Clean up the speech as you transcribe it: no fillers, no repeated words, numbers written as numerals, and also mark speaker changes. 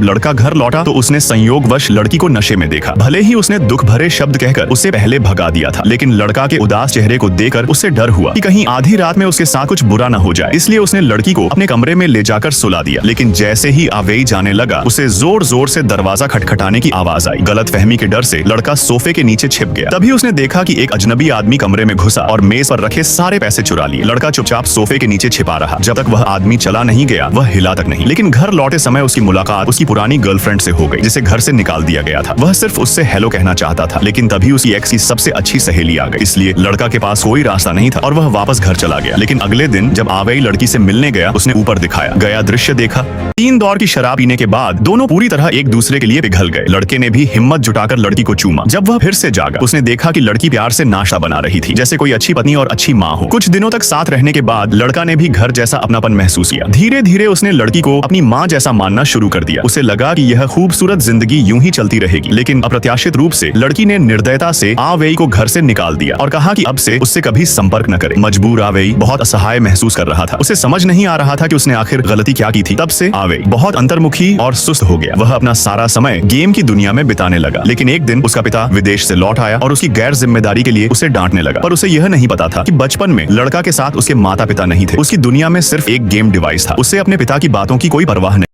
Speaker 1: लड़का घर लौटा तो उसने संयोगवश लड़की को नशे में देखा। भले ही उसने दुख भरे शब्द कहकर उसे पहले भगा दिया था, लेकिन लड़का के उदास चेहरे को देखकर उसे डर हुआ कि कहीं आधी रात में उसके साथ कुछ बुरा न हो जाए। इसलिए उसने लड़की को अपने कमरे में ले जाकर सुला दिया। लेकिन जैसे ही आवेई जाने लगा, उसे जोर जोर से दरवाजा खटखटाने की आवाज आई। गलतफहमी के डर से लड़का सोफे के नीचे छिप गया। तभी उसने देखा कि एक अजनबी आदमी कमरे में घुसा और मेज पर रखे सारे पैसे चुरा लिए। लड़का चुपचाप सोफे के नीचे छिपा रहा। जब तक वह आदमी चला नहीं गया, वह हिला तक नहीं। लेकिन घर लौटे समय उसकी मुलाकात उसकी पुरानी गर्लफ्रेंड से हो गई, जिसे घर से निकाल दिया गया था। वह सिर्फ उससे हेलो कहना चाहता था, लेकिन तभी उसकी एक्स की सबसे अच्छी सहेली आ गई। इसलिए लड़का के पास कोई रास्ता नहीं था और वह वापस घर चला गया। लेकिन अगले दिन जब आवेई लड़की से मिलने गया, उसने ऊपर दिखाया गया दृश्य देखा। 3 दौर की शराब पीने के बाद दोनों पूरी तरह एक दूसरे के लिए पिघल गए। लड़के ने भी हिम्मत जुटाकर लड़की को चूमा। जब वह फिर से जागा, उसने देखा कि लड़की प्यार से नाश्ता बना रही थी, जैसे कोई अच्छी पत्नी और अच्छी माँ हो। कुछ दिनों तक साथ रहने के बाद लड़का ने भी घर जैसा अपनापन महसूस किया। धीरे धीरे उसने लड़की को अपनी माँ जैसा मानना शुरू कर दिया। उसे लगा कि यह खूबसूरत जिंदगी यूं ही चलती रहेगी। लेकिन अप्रत्याशित रूप से लड़की ने निर्दयता से आवेई को घर से निकाल दिया और कहा कि अब से उससे कभी संपर्क न करे। मजबूर आवेई बहुत असहाय महसूस कर रहा था। उसे समझ नहीं आ रहा था कि उसने आखिर गलती क्या की थी। तब से आवेई बहुत अंतर्मुखी और सुस्त हो गया। वह अपना सारा समय गेम की दुनिया में बिताने लगा। लेकिन एक दिन उसका पिता विदेश से लौट आया और उसकी गैर जिम्मेदारी के लिए उसे डांटने लगा। पर उसे यह नहीं पता था कि बचपन में लड़का के साथ उसके माता पिता नहीं थे। उसकी दुनिया में सिर्फ एक गेम डिवाइस था। उसे अपने पिता की बातों की कोई परवाह नहीं।